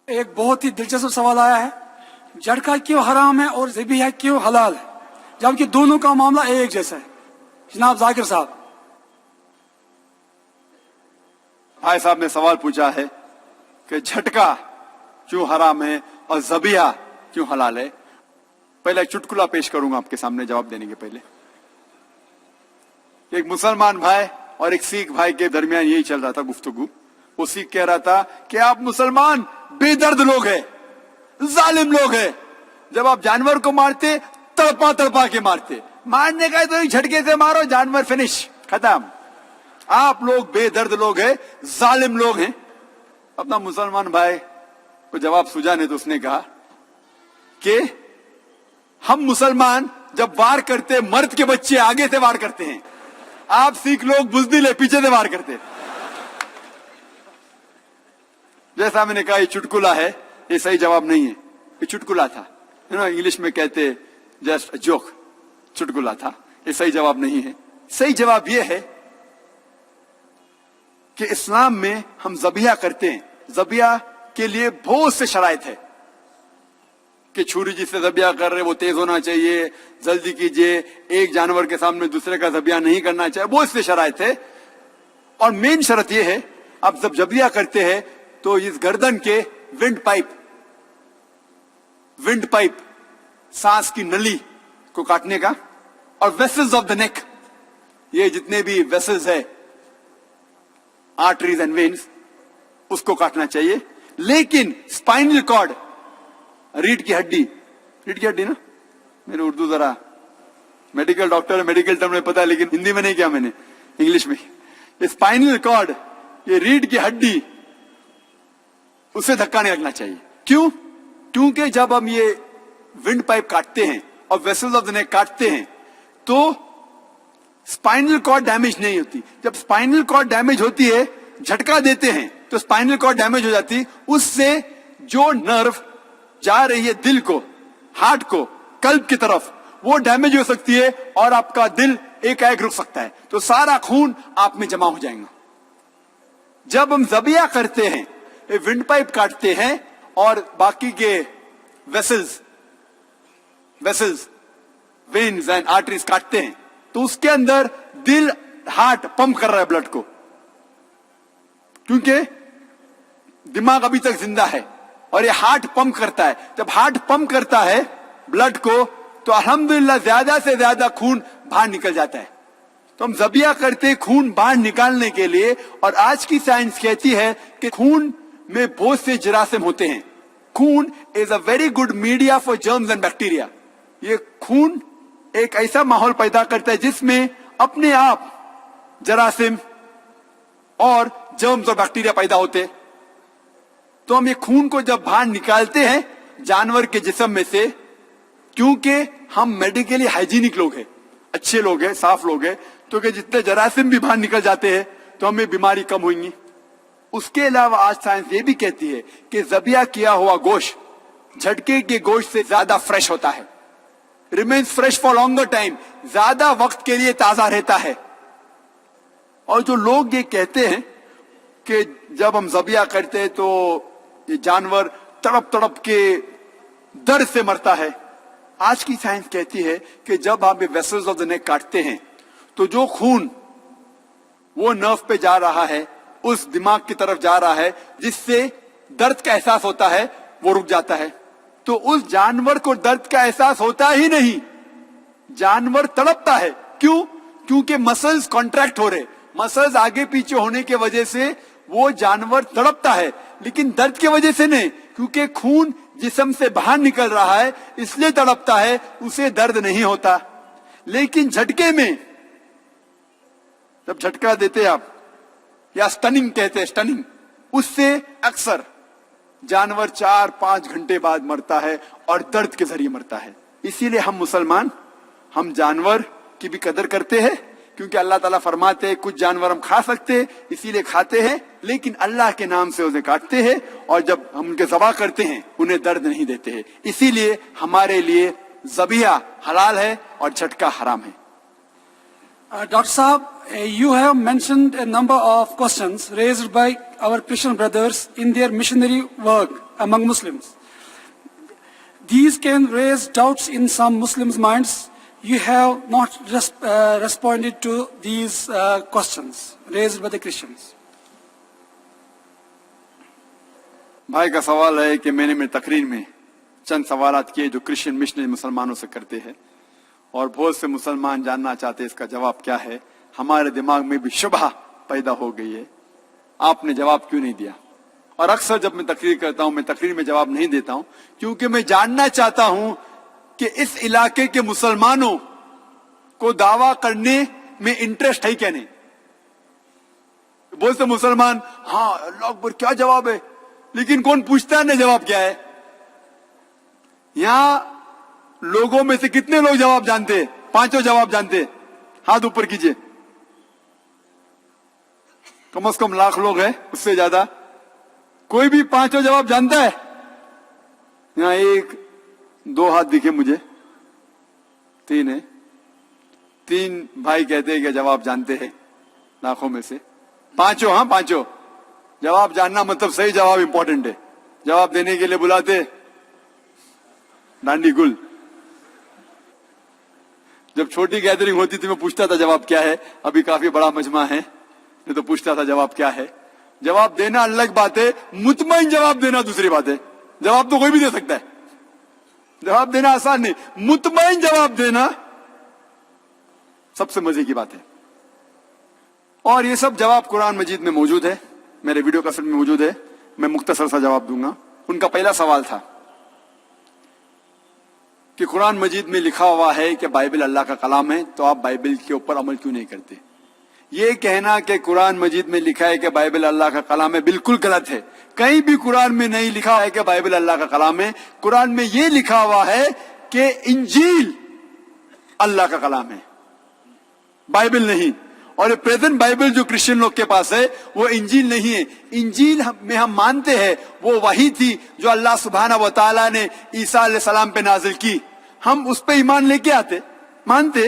एक बहुत ही दिलचस्प सवाल आया है, झटका क्यों हराम है और ज़बीहा क्यों हलाल है, जबकि दोनों का मामला एक जैसा है। जनाब जाकिर साहब। भाई साहब ने सवाल पूछा है कि झटका क्यों हराम है और ज़बीहा क्यों हलाल है। पहले एक चुटकुला पेश करूंगा आपके सामने जवाब देने के पहले। एक मुसलमान भाई और एक सिख भाई के दरमियान यही चल रहा था गुफ्तगू। वो सिख कह रहा था कि आप मुसलमान बेदर्द लोग हैं, जालिम लोग हैं, जब आप जानवर को मारते तड़पा तड़पा के मारते, मारने का तो झटके से मारो, जानवर फिनिश, खत्म। आप लोग बेदर्द लोग हैं, जालिम लोग हैं। अपना मुसलमान भाई को जवाब सूझा नहीं तो उसने कहा कि हम मुसलमान जब वार करते मर्द के बच्चे आगे से वार करते हैं, आप सिख लोग बुज़दिल है, पीछे से वार करते। जैसा मैंने कहा ये चुटकुला है, ये सही जवाब नहीं है, ये चुटकुला था। इंग्लिश में कहते जस्ट जोक, चुटकुला था, ये सही जवाब नहीं है। सही जवाब ये है कि इस्लाम में हम ज़बीहा करते हैं। ज़बीहा के लिए बहुत से शराइत है कि छुरी जिससे ज़बीहा कर रहे वो तेज होना चाहिए, जल्दी कीजिए, एक जानवर के सामने दूसरे का ज़बीहा नहीं करना चाहिए, बहुत से शराइत है। और मेन शर्त यह है, आप जब ज़बीहा करते हैं तो इस गर्दन के विंड पाइप सांस की नली को काटने का, और वेसल्स ऑफ द नेक, ये जितने भी वेसल्स है, आर्टरीज एंड वेन्स, उसको काटना चाहिए। लेकिन स्पाइनल कॉर्ड, रीढ़ की हड्डी ना, मेरे उर्दू जरा मेडिकल डॉक्टर मेडिकल टर्म में पता है लेकिन हिंदी में नहीं किया मैंने, इंग्लिश में। स्पाइनल कॉर्ड, ये रीढ़ की हड्डी, उसे धक्का नहीं लगना चाहिए। क्यों? क्योंकि जब हम ये विंड पाइप काटते हैं और वेसल्स ऑफ द नेक काटते हैं तो स्पाइनल कॉर्ड डैमेज नहीं होती। जब स्पाइनल कॉर्ड डैमेज होती है, झटका देते हैं तो स्पाइनल कॉर्ड डैमेज हो जाती, उससे जो नर्व जा रही है दिल को, हार्ट को, कल्ब की तरफ, वो डैमेज हो सकती है और आपका दिल एकाएक रुक सकता है, तो सारा खून आप में जमा हो जाएगा। जब हम ज़बीहा करते हैं, विंड पाइप काटते हैं और बाकी के वेसल्स, वेन्स एंड आर्टरीज काटते हैं, तो उसके अंदर दिल, हार्ट पंप कर रहा है ब्लड को, क्योंकि दिमाग अभी तक जिंदा है और ये हार्ट पंप करता है। जब हार्ट पंप करता है ब्लड को तो अल्हम्दुलिल्लाह ज्यादा से ज्यादा खून बाहर निकल जाता है। तो हम ज़बीहा करते खून बाहर निकालने के लिए, और आज की साइंस कहती है कि खून में बहुत से जरासीम होते हैं। खून is a very good media for germs and bacteria. ये खून एक ऐसा माहौल पैदा करता है जिसमें अपने आप जरासीम और जर्म्स और बैक्टीरिया पैदा होते हैं। तो हम ये खून को जब बाहर निकालते हैं जानवर के जिस्म में से, क्योंकि हम मेडिकली हाइजीनिक लोग हैं, अच्छे लोग हैं, साफ लोग हैं, तो कि जितने जरासीम भी बाहर निकल जाते हैं तो हमें बीमारी कम होगी। उसके अलावा आज साइंस ये भी कहती है कि ज़बीहा किया हुआ गोश्त झटके के गोश्त से ज्यादा फ्रेश होता है, remains fresh for longer time, ज्यादा वक्त के लिए ताजा रहता है। और जो लोग ये कहते हैं कि जब हम ज़बीहा करते हैं तो ये जानवर तड़प तड़प के दर्द से मरता है, आज की साइंस कहती है कि जब आप ये वेसल्स ऑफ द नेक काटते हैं तो जो खून वो नर्व पे जा रहा है, उस दिमाग की तरफ जा रहा है जिससे दर्द का एहसास होता है, वो रुक जाता है। तो उस जानवर को दर्द का एहसास होता ही नहीं, जानवर तड़पता है। क्यों? क्योंकि मसल्स कॉन्ट्रैक्ट हो रहे, मसल्स आगे पीछे होने के वजह से वो जानवर तड़पता है, लेकिन दर्द की वजह से नहीं, क्योंकि खून जिस्म से बाहर निकल रहा है इसलिए तड़पता है, उसे दर्द नहीं होता। लेकिन झटके में जब झटका देते आप, या स्टनिंग कहते हैं, स्टनिंग, उससे अक्सर जानवर 4-5 घंटे बाद मरता है और दर्द के जरिए मरता है। इसीलिए हम मुसलमान, हम जानवर की भी कदर करते हैं, क्योंकि अल्लाह ताला फरमाते हैं कुछ जानवर हम खा सकते हैं इसीलिए खाते हैं, लेकिन अल्लाह के नाम से उन्हें काटते हैं, और जब हम उनके ज़बा करते हैं उन्हें दर्द नहीं देते हैं। इसीलिए हमारे लिए ज़बीहा हलाल है और झटका हराम है। Dr. Saab, you have mentioned a number of questions raised by our Christian brothers in their missionary work among Muslims. These can raise doubts in some Muslims' minds. You have not responded to these questions raised by the Christians. भाई का सवाल है कि मैंने मेरी तकरीर में चंद सवालात किए जो क्रिश्चियन मिशनरी मुसलमानों से करते हैं और बहुत से मुसलमान जानना चाहते हैं इसका जवाब क्या है। हमारे दिमाग में भी शुबह पैदा हो गई है, आपने जवाब क्यों नहीं दिया। और अक्सर जब मैं तकरीर करता हूं, मैं तकरीर में जवाब नहीं देता हूं क्योंकि मैं जानना चाहता हूं कि इस इलाके के मुसलमानों को दावा करने में इंटरेस्ट है क्या नहीं। बहुत से मुसलमान हाँ अल्लाह अकबर क्या जवाब है, लेकिन कौन पूछता है ना जवाब क्या है। यहां लोगों में से कितने लोग जवाब जानते हैं, पांचों जवाब जानते हैं, हाथ ऊपर कीजिए। कम से कम लाख लोग हैं, उससे ज्यादा। कोई भी पांचों जवाब जानता है। यहां एक दो हाथ दिखे मुझे, तीन है, तीन भाई कहते हैं कि जवाब जानते हैं लाखों में से। पांचों, हाँ पांचों जवाब जानना मतलब सही जवाब इंपॉर्टेंट है। जवाब देने के लिए बुलाते डांडी गुल। जब छोटी गैदरिंग होती थी मैं पूछता था जवाब क्या है, अभी काफी बड़ा मजमा है मैं तो पूछता था जवाब क्या है। जवाब देना अलग बात है, मुतमईन जवाब देना दूसरी बात है। जवाब तो कोई भी दे सकता है, जवाब देना आसान नहीं, मुतमईन जवाब देना सबसे मजे की बात है। और ये सब जवाब कुरान मजीद में मौजूद है, मेरे वीडियो कैसेट में मौजूद है। मैं मुख्तसर सा जवाब दूंगा। उनका पहला सवाल था कि कुरान मजीद में लिखा हुआ है कि बाइबल अल्लाह का कलाम है, तो आप बाइबल के ऊपर अमल क्यों नहीं करते। ये कहना कि कुरान मजीद में लिखा है कि बाइबल अल्लाह का कलाम है बिल्कुल गलत है। कहीं भी कुरान में नहीं लिखा है कि बाइबल अल्लाह का कलाम है। कुरान में ये लिखा हुआ है कि इंजील अल्लाह का कलाम है, बाइबल नहीं। और प्रेजेंट बाइबल जो क्रिश्चियन लोग के पास है वो इंजील नहीं है। इंजील में हम मानते हैं वो वही थी जो अल्लाह सुब्हानहू व तआला ने ईसा अलैहिस्सलाम पे नाजिल की। हम उस पे ईमान लेके आते, मानते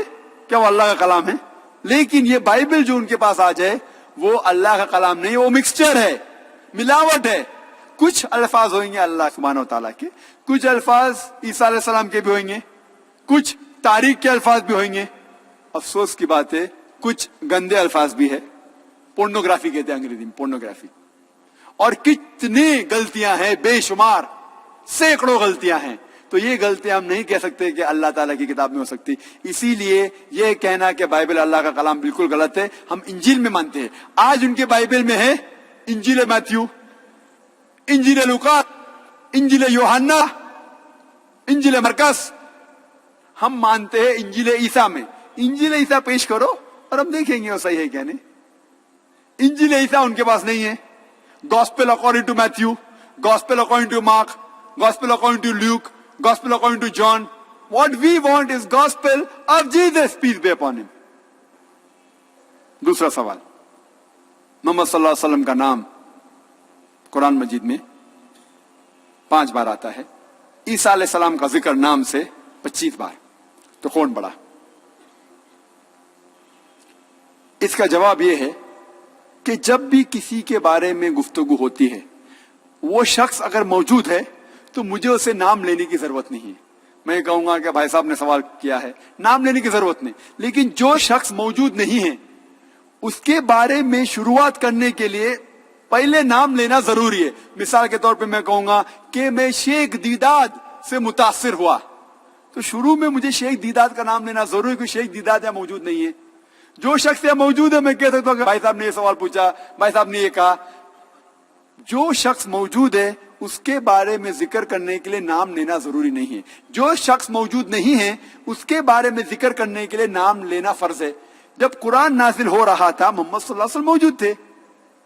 क्या वो अल्लाह का कलाम है। लेकिन ये बाइबल जो उनके पास आ जाए वो अल्लाह का कलाम नहीं, वो मिक्सचर है, मिलावट है। कुछ अल्फाज होंगे अल्लाह सुब्हानहू व तआला के, कुछ अल्फाज ईसा अलैहिस्सलाम के भी होंगे, कुछ तारीख के अल्फाज भी होंगे। अफसोस की बात है कुछ गंदे अल्फाज भी है, पोर्नोग्राफी कहते हैं अंग्रेजी में, पोर्नोग्राफी। और कितनी गलतियां हैं, बेशुमार सैकड़ों गलतियां हैं। तो ये गलतियां हम नहीं कह सकते कि अल्लाह ताला की किताब में हो सकती। इसीलिए ये कहना कि बाइबल अल्लाह का कलाम बिल्कुल गलत है। हम इंजील में मानते हैं। आज उनके बाइबल में है इंजील मैथ्यू, इंजील लूका, इंजील यूहन्ना, इंजील मरकस। हम मानते हैं इंजील ईसा में। इंजील ईसा पेश करो और हम देखेंगे वो सही है क्या नहीं। इंजील ईसा उनके पास नहीं है। Gospel according to Matthew, gospel according to Mark, gospel according to Luke, gospel according to John. What we want is gospel of Jesus, peace be upon him. दूसरा सवाल, मोहम्मद सल्लल्लाहु अलैहि वसल्लम का नाम कुरान मजीद में 5 बार आता है, ईसा अलैहिस्सलाम का जिक्र नाम से 25 बार, तो कौन बड़ा। इसका जवाब यह है कि जब भी किसी के बारे में गुफ्तगू होती है, वो शख्स अगर मौजूद है तो मुझे उसे नाम लेने की जरूरत नहीं है। मैं कहूंगा कि भाई साहब ने सवाल किया है, नाम लेने की जरूरत नहीं। लेकिन जो शख्स मौजूद नहीं है उसके बारे में शुरुआत करने के लिए पहले नाम लेना जरूरी है। मिसाल के तौर पे मैं कहूंगा कि मैं शेख दीदाद से मुतासिर हुआ, तो शुरू में मुझे शेख दीदाद का नाम लेना जरूरी है, क्योंकि शेख दीदाद यहाँ मौजूद नहीं है। जो शख्स यहाँ मौजूद है मैं कह सकता हूँ कि भाई साहब ने ये सवाल पूछा, भाई साहब ने ये कहा। जो शख्स मौजूद है उसके बारे में जिक्र करने के लिए नाम लेना जरूरी नहीं है। जो शख्स मौजूद नहीं है उसके बारे में जिक्र करने के लिए नाम लेना फर्ज है। जब कुरान नाजिल हो रहा था मोहम्मद सल्लल्लाहु अलैहि वसल्लम मौजूद थे,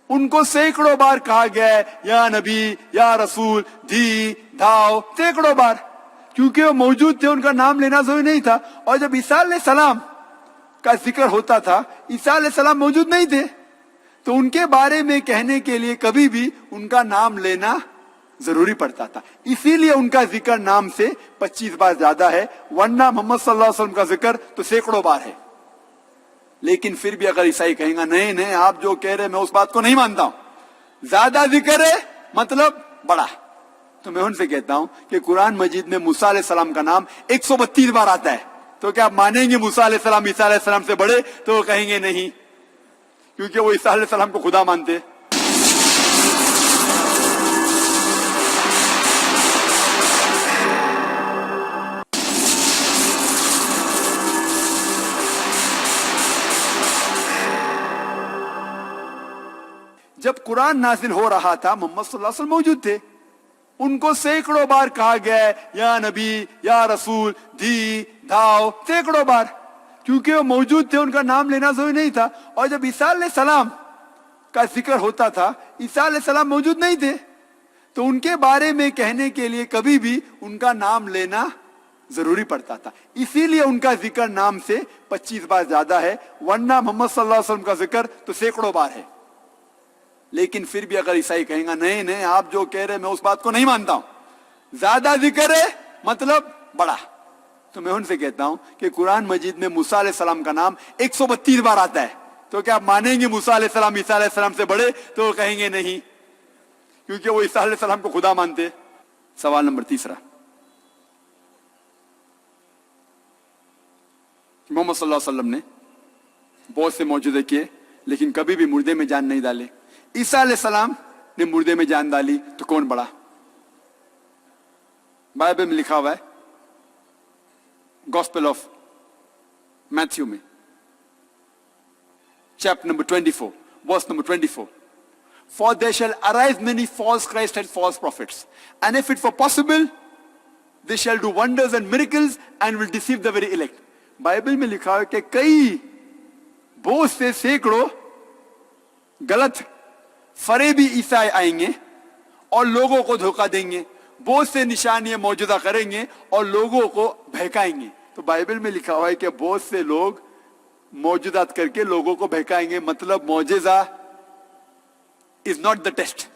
उनको सैकड़ों बार कहा गया है या नबी या रसूल, धी धाव, सैकड़ों बार, क्योंकि वो मौजूद थे, उनका नाम लेना जरूरी नहीं था। और जब ईसा अलैहिस्सलाम का जिक्र होता था, ईसा अलैहिस्सलाम मौजूद नहीं थे, तो उनके बारे में कहने के लिए कभी भी उनका नाम लेना जरूरी पड़ता था। इसीलिए उनका जिक्र नाम से 25 बार ज्यादा है, वरना मोहम्मद सल्लल्लाहु अलैहि वसल्लम का जिक्र तो सैकड़ों बार है। لیکن پھر بھی اگر عیسائی کہیں گا نہیں نہیں آپ جو کہہ رہے میں اس بات کو نہیں مانتا ہوں, زیادہ ذکر ہے مطلب بڑا, تو میں ان سے کہتا ہوں کہ قرآن مجید میں موسیٰ علیہ السلام کا نام 132 بار آتا ہے, تو کیا آپ مانیں گے موسیٰ علیہ السلام عیسیٰ علیہ السلام سے بڑے؟ تو وہ کہیں گے نہیں, کیونکہ وہ عیسیٰ علیہ السلام کو خدا مانتے. جب قرآن نازل ہو رہا تھا محمد صلی اللہ علیہ وسلم موجود تھے, ان کو سینکڑوں بار کہا گیا ہے یا نبی یا رسول دی داؤ, سینکڑوں بار, کیونکہ وہ موجود تھے, ان کا نام لینا ضروری نہیں تھا. اور جب عیسیٰ علیہ السلام کا ذکر ہوتا تھا, عیسیٰ علیہ السلام موجود نہیں تھے, تو ان کے بارے میں کہنے کے لیے کبھی بھی ان کا نام لینا ضروری پڑتا تھا. اسی لیے ان کا ذکر نام سے 25 بار زیادہ ہے, ورنہ محمد صلی اللہ علیہ وسلم کا ذکر تو سینکڑوں بار ہے. لیکن پھر بھی اگر عیسائی کہیں گا نہیں نہیں آپ جو کہہ رہے میں اس بات کو نہیں مانتا ہوں, زیادہ ذکر ہے مطلب بڑا, تو میں ان سے کہتا ہوں کہ قرآن مجید میں موسیٰ علیہ السلام کا نام 132 بار آتا ہے, تو کیا آپ مانیں گے موسیٰ علیہ السلام عیسیٰ علیہ السلام سے بڑے؟ تو وہ کہیں گے نہیں, کیونکہ وہ عیسیٰ علیہ السلام کو خدا مانتے. سوال نمبر 3, محمد صلی اللہ علیہ وسلم نے بہت سے معجزے کیے لیکن کبھی بھی مردے میں جان نہیں ڈالے. عیسیٰ علیہ السلام نے مردے میں جان ڈالی, تو کون بڑا؟ بائبل میں لکھا ہوا ہے گاسپل آف میتھیو میں chapter number 24 verse number 24, for there shall arise many false Christ and false prophets, and if it were possible they shall do wonders and miracles and will deceive the very elect. Bible میں لکھا ہے کہ کئی بہت سے سینکڑوں غلط فریبی عیسائی آئیں گے اور لوگوں کو دھوکہ دیں گے, بہت سے نشانیاں موجودہ کریں گے اور لوگوں کو بہکائیں گے. تو بائبل میں لکھا ہوا ہے کہ بہت سے لوگ معجزات کر کے لوگوں کو بہکائیں گے, مطلب معجزہ از ناٹ دا ٹیسٹ,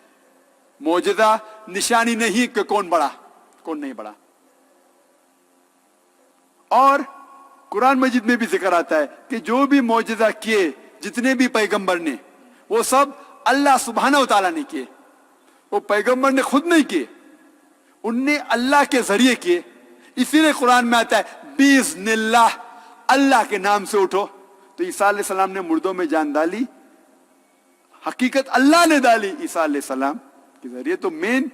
معجزہ نشانی نہیں کہ کون بڑا کون نہیں بڑا. اور قرآن مجید میں بھی ذکر آتا ہے کہ جو بھی معجزہ کیے جتنے بھی پیغمبر نے, وہ سب اللہ سبحانہ و تعالیٰ نے کیے, وہ پیغمبر نے خود نہیں کیے, ان نے اللہ کے ذریعے کیے. اسی لیے قرآن میں آتا ہے بِإِذْنِ اللہ, اللہ کے نام سے اٹھو. تو عیسیٰ علیہ السلام نے مردوں میں جان ڈالی, حقیقت اللہ نے ڈالی عیسیٰ علیہ السلام کے ذریعے. تو مین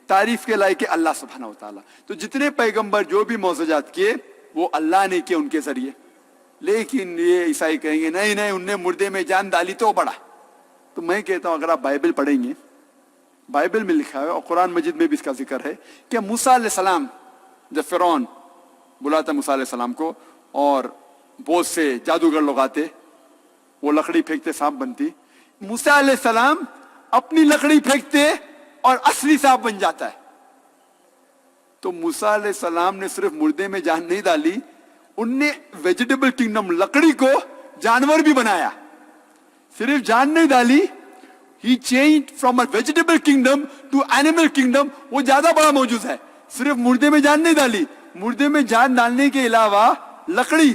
تعریف کے لائق ہے اللہ سبحانہ و تعالیٰ. تو جتنے پیغمبر جو بھی معجزات کیے وہ اللہ نے کیے ان کے ذریعے. لیکن یہ عیسائی کہیں گے نہیں نہیں ان نے مردے میں جان ڈالی تو بڑا. تو میں کہتا ہوں اگر آپ بائبل پڑھیں گے, بائبل میں لکھا ہے اور قرآن مجید میں بھی اس کا ذکر ہے کہ موسیٰ علیہ السلام جب فرعون بلاتا موسیٰ علیہ السلام کو اور بہت سے جادوگر لوگ آتے, وہ لکڑی پھینکتے سانپ بنتی, موسیٰ علیہ السلام اپنی لکڑی پھینکتے اور اصلی سانپ بن جاتا ہے. تو موسیٰ علیہ السلام نے صرف مردے میں جان نہیں ڈالی, ان نے ویجیٹیبل کنگڈم لکڑی کو جانور بھی بنایا. صرف جان نہیں ڈالی, he changed from a vegetable kingdom to animal kingdom. وہ زیادہ بڑا موجود ہے. صرف مردے میں جان نہیں ڈالی, مردے میں جان ڈالنے کے علاوہ لکڑی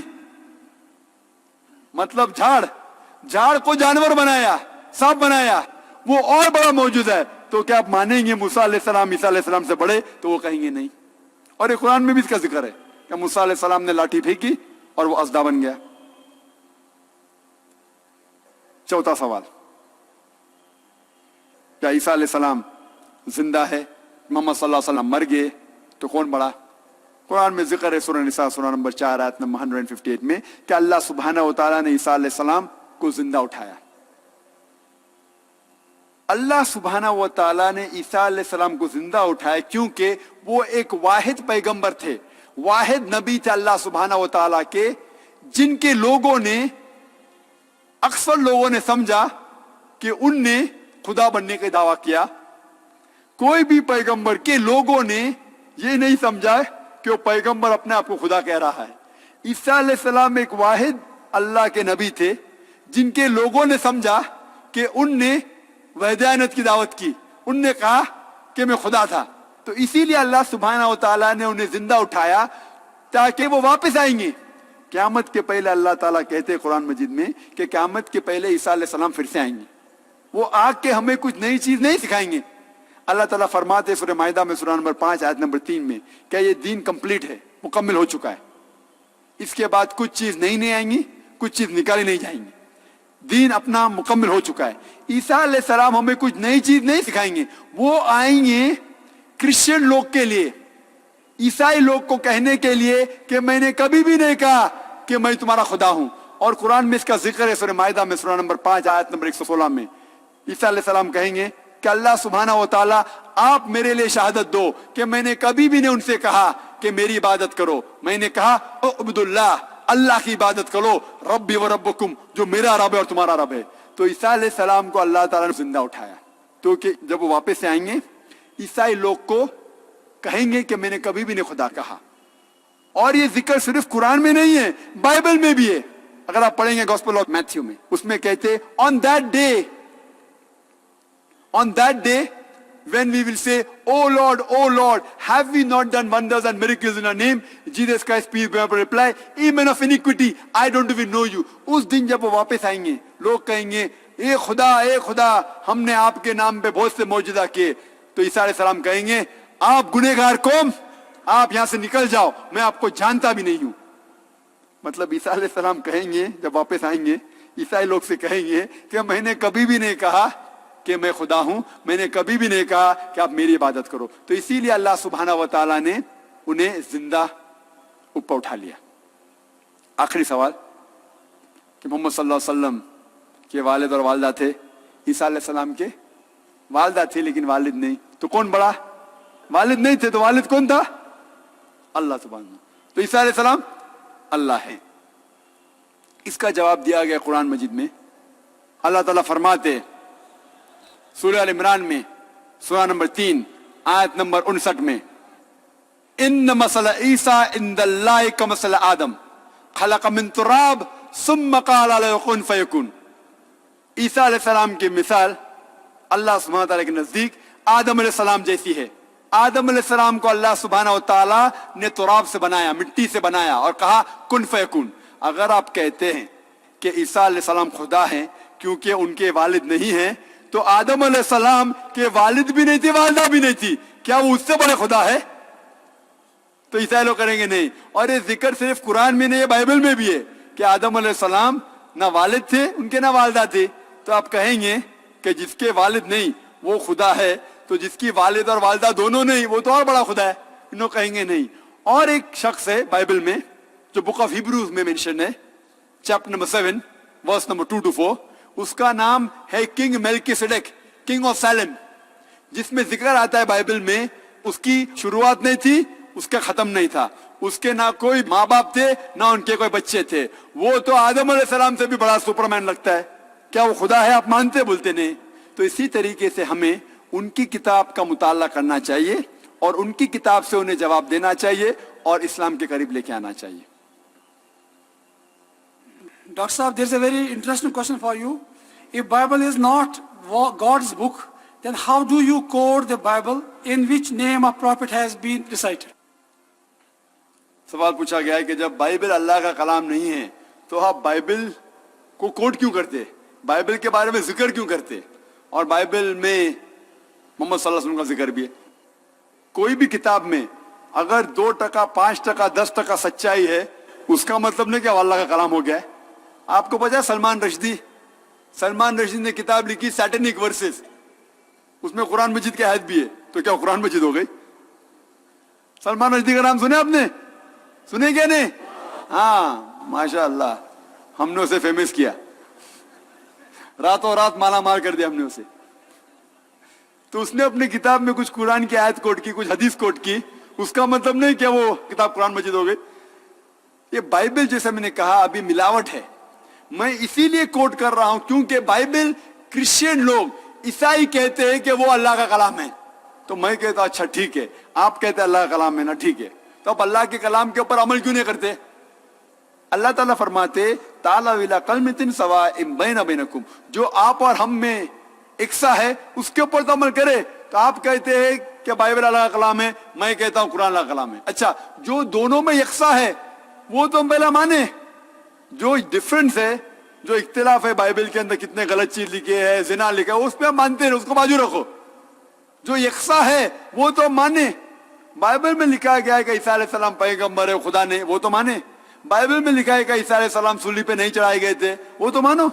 مطلب جھاڑ کو جانور بنایا, سانپ بنایا, وہ اور بڑا موجود ہے. تو کیا آپ مانیں گے موسیٰ علیہ السلام عیسیٰ علیہ السلام سے بڑے؟ تو وہ کہیں گے نہیں. اور یہ قرآن میں بھی اس کا ذکر ہے کہ موسیٰ علیہ السلام نے لاٹھی پھینکی اور وہ اژدھا بن گیا. چوتھا سوال, کیا عیسیٰ علیہ السلام زندہ ہے؟ محمد صلی اللہ علیہ وسلم مر گئے تو کون بڑا؟ قرآن میں ذکر ہے سورہ نساء سورہ نمبر 4 آیت نمبر 158 میں کہ اللہ سبحانہ و تعالیٰ نے عیسیٰ علیہ السلام کو زندہ اٹھایا. اللہ سبحانہ و تعالیٰ نے عیسیٰ علیہ السلام کو زندہ اٹھایا کیونکہ وہ ایک واحد پیغمبر تھے, واحد نبی تھے اللہ سبحانہ و تعالیٰ کے, جن کے لوگوں نے اکثر لوگوں نے سمجھا کہ ان نے خدا بننے کا دعویٰ کیا. کوئی بھی پیغمبر کے لوگوں نے یہ نہیں سمجھا کہ وہ پیغمبر اپنے آپ کو خدا کہہ رہا ہے. عیسیٰ علیہ السلام ایک واحد اللہ کے نبی تھے جن کے لوگوں نے سمجھا کہ ان نے وحدانیت کی دعوت کی, ان نے کہا کہ میں خدا تھا. تو اسی لیے اللہ سبحانہ و تعالیٰ نے انہیں زندہ اٹھایا تاکہ وہ واپس آئیں گے. قیامت کے پہلے اللہ تعالیٰ کہتے ہیں قرآن مجید میں کہ قیامت کے پہلے عیسیٰ علیہ السلام پھر سے آئیں گے. وہ آ کے ہمیں کچھ نئی چیز نہیں سکھائیں گے. اللہ تعالیٰ فرماتے ہیں سورہ مائدہ میں سورہ نمبر 5 آیت نمبر 3 میں کہ یہ دین کمپلیٹ ہے, مکمل ہو چکا ہے. اس کے بعد کچھ چیز نئی آئیں گی, کچھ چیز نکالی نہیں جائیں گی. دین اپنا مکمل ہو چکا ہے. عیسیٰ علیہ السلام ہمیں کچھ نئی چیز نہیں سکھائیں گے, وہ آئیں گے کرسچن لوگ کے لیے, عیسائی لوگ کو کہنے کے لیے کہ میں نے کبھی بھی نہیں کہا کہ میں تمہارا خدا ہوں. اور قرآن میں اس کا ذکر ہے سورہ مائدہ میں سورہ نمبر 5 آیت نمبر 116 میں. عیسیٰ علیہ السلام کہیں گے کہ اللہ سبحانہ و تعالیٰ آپ میرے لیے شہادت دو کہ میں نے کبھی بھی نہیں ان سے کہا کہ میری عبادت کرو. میں نے کہا اعبدوا اللہ, اللہ کی عبادت کرو, ربی و ربکم, جو میرا رب ہے اور تمہارا رب ہے. تو عیسیٰ علیہ السلام کو اللہ تعالیٰ نے زندہ اٹھایا, تو کہ جب وہ واپس سے آئیں گے عیسائی لوگ کو کہیں گے کہ میں نے کبھی بھی نہیں خدا کہا. اور یہ ذکر صرف قرآن میں نہیں ہے, بائبل میں بھی ہے. اگر آپ پڑھیں گے گوسپل آف میتھیو میں, اس میں کہتے on that day when we will say, oh Lord, have we not done wonders and miracles in your name? Jesus Christ, peace be upon you, reply, ye men of iniquity, I don't even know you. اس دن جب وہ واپس آئیں گے لوگ کہیں گے اے خدا ہم نے آپ کے نام پہ بہت سے معجزہ کیے. تو عیسیٰ علیہ السلام کہیں گے آپ گنہگار قوم, آپ یہاں سے نکل جاؤ, میں آپ کو جانتا بھی نہیں ہوں. مطلب عیسیٰ علیہ السلام کہیں گے جب واپس آئیں گے عیسائی لوگ سے کہیں گے کہ میں نے کبھی بھی نہیں کہا کہ میں خدا ہوں, میں نے کبھی بھی نہیں کہا کہ آپ میری عبادت کرو. تو اسی لیے اللہ سبحانہ و تعالیٰ نے انہیں زندہ اوپر اٹھا لیا. آخری سوال کہ محمد صلی اللہ علیہ وسلم کے والد اور والدہ تھے, عیسیٰ علیہ السلام کے والدہ تھی لیکن والد نہیں, تو کون بڑا؟ والد نہیں تھے تو والد کون تھا؟ اللہ سبحانہ. تو عیسیٰ علیہ السلام اللہ ہے. اس کا جواب دیا گیا قرآن مجید میں. اللہ تعالیٰ فرماتے سورہ ال عمران میں سورہ نمبر 3 آیت نمبر 59 میں, ان مثل عیسیٰ عند اللہ کمثل آدم خلق من تراب ثم قال له کن فیکون. عیسیٰ علیہ السلام کی مثال اللہ سبحانہ تعالیٰ کے نزدیک آدم علیہ السلام جیسی ہے. آدم علیہ السلام کو اللہ سبحانہ و تعالیٰ نے تراب سے بنایا, مٹی سے بنایا اور کہا کن فیکون. اگر آپ کہتے ہیں کہ عیسیٰ علیہ السلام خدا ہیں کیونکہ ان کے والد نہیں ہیں, تو آدم علیہ السلام کے والد بھی نہیں تھے, والدہ بھی نہیں تھی, کیا وہ اس سے بڑے خدا ہے؟ تو عیسائی لوگ کریں گے نہیں. اور یہ ذکر صرف قرآن میں نہیں ہے, بائبل میں بھی ہے کہ آدم علیہ السلام نہ والد تھے ان کے نہ والدہ تھے. تو آپ کہیں گے کہ جس کے والد نہیں وہ خدا ہے, تو جس کی والد اور والدہ دونوں نہیں وہ تو اور بڑا خدا ہے. انہوں کہیں گے نہیں. اور ایک شخص ہے بائبل میں جو بک آف ہیبروز میں مینشن ہے, chapter number 7 verse number 2 to 4, اس کا نام ہے king Melchizedek, king of Salem. جس میں ذکر آتا ہے بائبل میں اس کی شروعات نہیں تھی, اس کا ختم نہیں تھا, اس کے نہ کوئی ماں باپ تھے نہ ان کے کوئی بچے تھے. وہ تو آدم علیہ السلام سے بھی بڑا سپرمین لگتا ہے. کیا وہ خدا ہے؟ آپ مانتے بولتے نہیں. تو اسی طریقے سے ہمیں ان کی کتاب کا مطالعہ کرنا چاہیے اور ان کی کتاب سے انہیں جواب دینا چاہیے اور اسلام کے قریب لے کے آنا چاہیے. Dr. Saab, there's a very interesting question for you. If Bible is not God's book, then how do you quote the Bible in which name of prophet has been recited? سوال پوچھا گیا ہے کہ جب بائبل اللہ کا کلام نہیں ہے تو آپ بائبل کو کوٹ کیوں کرتے, بائبل کے بارے میں ذکر کیوں کرتے, اور بائبل میں محمد صلی اللہ علیہ وسلم کا ذکر بھی ہے. کوئی بھی کتاب میں اگر 2%, 5%, 10% سچائی ہے, اس کا مطلب نہیں کہ وہ اللہ کا کلام ہو گیا ہے. آپ کو پتا ہے سلمان رشدی نے کتاب لکھی سیٹنک ورسز, اس میں قرآن مجید کی آیت بھی ہے, تو کیا قرآن مجید ہو گئی؟ سلمان رشدی کا نام سنے آپ نے؟ سنے کیا نہیں؟ ہاں ماشاء اللہ, ہم نے اسے فیمس کیا, راتوں رات مالا مال کر دیا ہم نے اسے. تو اس نے اپنی کتاب میں کچھ قرآن کی آیت کوٹ کی, کچھ حدیث کوٹ کی, اس کا مطلب نہیں کہ وہ کتاب قرآن مجید ہو گئی. یہ بائبل جیسے میں نے کہا ابھی ملاوٹ ہے. میں اسی لیے کوٹ کر رہا ہوں کیونکہ بائبل کرسچین لوگ عیسائی کہتے ہیں کہ وہ اللہ کا کلام ہے, تو میں کہتا ہوں اچھا ٹھیک ہے, آپ کہتے ہیں اللہ کا کلام ہے نا, ٹھیک ہے, تو آپ اللہ کے کلام کے اوپر عمل کیوں نہیں کرتے؟ اللہ تعالیٰ فرماتے تعالیٰ ویلا کلمۃ سواء بین بینکم, جو آپ اور ہم میں یکساں ہے اس کے اوپر تو عمل کرے. تو آپ کہتے ہیں کہ بائبل اللہ کا کلام ہے, میں کہتا ہوں قرآن اللہ کا کلام ہے. اچھا, جو دونوں میں یکساں ہے वो तो हम पहला माने। जो डिफरेंस है, जो इख्तिलाफ है बाइबल के अंदर, कितने गलत चीज लिखी है, जिना लिखा है, उस पे हम मानते हैं, उसको बाजू रखो। जो यकसा है वो तो माने। बाइबल में लिखा गया है कि ईसा अलैहिस्सलाम पैगंबर है खुदा ने, वो तो माने। बाइबल में लिखा है कि ईसा अलैहिस्सलाम सूली पे नहीं चढ़ाए गए थे, वो तो मानो।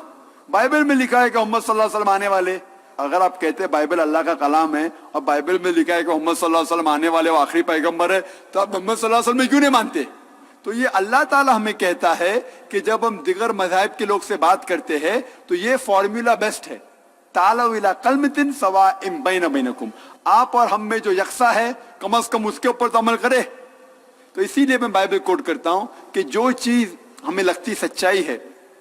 बाइबल में लिखा है कि मोहम्मद सल्लल्लाहु अलैहि वसल्लम आने वाले। अगर आप कहते हैं बाइबल अल्लाह का कलाम है और बाइबल में लिखा है कि मोहम्मद सल्लल्लाहु अलैहि वसल्लम आने वाले, वो आखिरी पैगंबर है, तो आप मोहम्मद सल्लल्लाहु अलैहि वसल्लम में क्यों नहीं मानते? तो ये अल्लाह ताला हमें कहता है कि जब हम दिगर मज़ाहिब के लोग से बात करते हैं तो ये फॉर्मूला बेस्ट है, तालव इला कलमतिन सवाइम बैन बैनकुम, आप और हम में जो यकसा है कम से कम उसके ऊपर तो अमल करे। तो इसीलिए मैं बाइबल कोट करता हूं कि जो चीज हमें लगती सच्चाई है,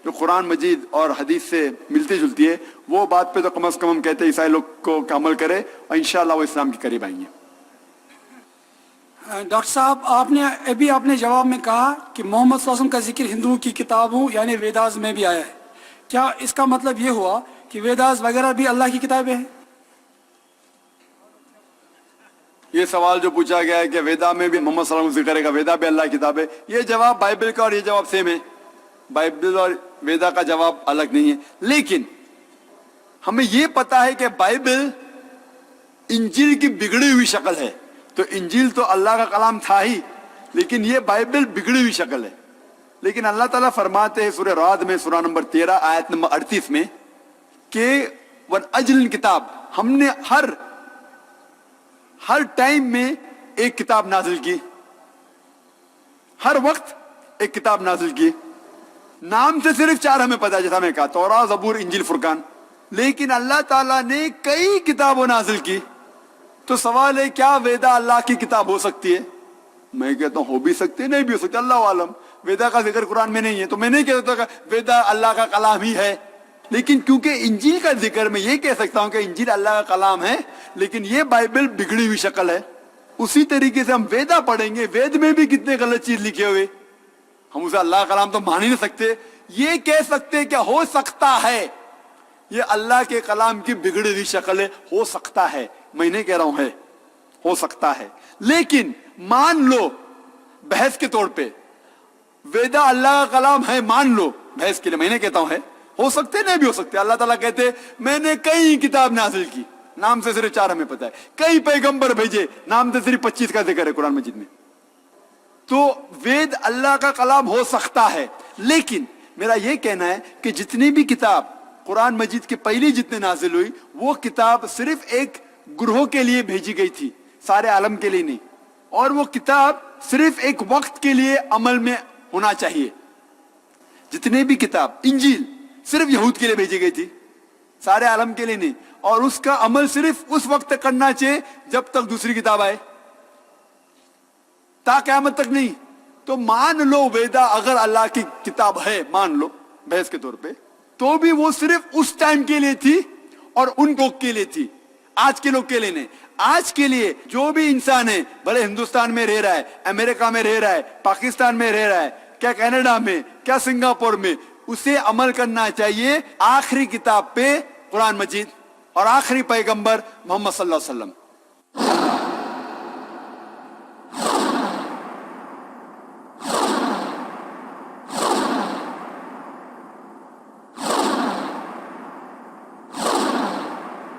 जो कुरान मजीद और हदीस से मिलती जुलती है, वो बात पे तो कम से कम हम कहते हैं ईसाई लोग को अमल करे और इंशाअल्लाह वो इस्लाम के करीब आएंगे। डॉक्टर साहब, आपने जवाब में कहा कि मोहम्मद सल्लल्लाहु अलैहि वसल्लम का जिक्र हिंदुओं की किताबों यानी वेदास में भी आया है। क्या इसका मतलब ये हुआ कि वेदास वगैरह भी अल्लाह की किताबें हैं? ये सवाल जो पूछा गया है कि वेदा में भी मोहम्मद सल्लल्लाहु अलैहि वसल्लम जिक्र करेगा, वेदा भी अल्लाह की किताब है, ये जवाब बाइबल का और ये जवाब सेम है। बाइबल और वेदा का जवाब अलग नहीं है। लेकिन हमें ये पता है कि बाइबल इंजील की बिगड़ी हुई शक्ल है। तो इंजील तो अल्लाह का कलाम था ही, लेकिन ये बाइबल बिगड़ी हुई शक्ल है। लेकिन अल्लाह ताला फरमाते हैं सूरह राद में, सूरह नंबर 13 आयत नंबर 38 में कि वन अजल किताब, हमने हर टाइम में एक किताब नाजिल की, हर वक्त एक किताब नाजिल की। नाम से सिर्फ 4 हमें पता है, जैसा मैं कहा, तौरात, ज़बूर, इंजील, फुरकान। लेकिन अल्लाह ताला ने कई किताबों नाजिल की। तो सवाल है, क्या वेदा अल्लाह की किताब हो सकती है? मैं कहता हूं हो भी सकती है, नहीं भी हो सकती, अल्लाह आलम। वेदा का जिक्र कुरान में नहीं है तो मैं नहीं कहता वेदा अल्लाह का कलाम ही है। लेकिन क्योंकि इंजील का जिक्र मैं ये कह सकता हूं कि इंजील अल्लाह का कलाम है, लेकिन ये बाइबल बिगड़ी हुई शक्ल है। उसी तरीके से हम वेदा पढ़ेंगे, वेद में भी कितने गलत चीज लिखे हुए, हम उसे अल्लाह का कलाम तो मान ही नहीं सकते। ये कह सकते क्या हो सकता है ये अल्लाह के कलाम की बिगड़ी हुई शक्ल है, हो सकता है, मैं नहीं कह रहा हूं है, हो सकता है। लेकिन मान लो बहस के तौर पे वेदा अल्लाह का कलाम है, मान लो बहस के लिए, मैं नहीं कहता हूं है, हो सकते नहीं भी हो सकते। अल्लाह ताला कहते मैंने कई किताब नाजिल की, नाम से सिर्फ 4 हमें पता है, कई पैगंबर भेजे, नाम से सिर्फ 25 का जिक्र है कुरान मजीद में। तो वेद अल्लाह का कलाम हो सकता है। लेकिन मेरा यह कहना है कि जितनी भी किताब कुरान मजीद के पहले जितने नाजिल हुई, वो किताब सिर्फ एक गुरोह के लिए भेजी गई थी, सारे आलम के लिए नहीं। और वो किताब सिर्फ एक वक्त के लिए अमल में होना चाहिए। जितने भी किताब, इंजील सिर्फ यहूद के लिए भेजी गई थी, सारे आलम के लिए नहीं, और उसका अमल सिर्फ उस वक्त तक करना चाहिए जब तक दूसरी किताब आए, ता क़यामत तक नहीं। तो मान लो वेदा अगर अल्लाह की किताब है, मान लो बहस के तौर पे, तो भी वो सिर्फ उस टाइम के लिए थी और उन लोग के लिए थी, आज के लोग के लिए नहीं। आज के लिए जो भी इंसान है, भले हिंदुस्तान में रह रहा है, अमेरिका में रह रहा है, पाकिस्तान में रह रहा है, क्या कनाडा में, क्या सिंगापुर में, उसे अमल करना चाहिए आखिरी किताब पे, कुरान मजीद, और आखिरी पैगंबर मोहम्मद सल्लल्लाहु अलैहि वसल्लम।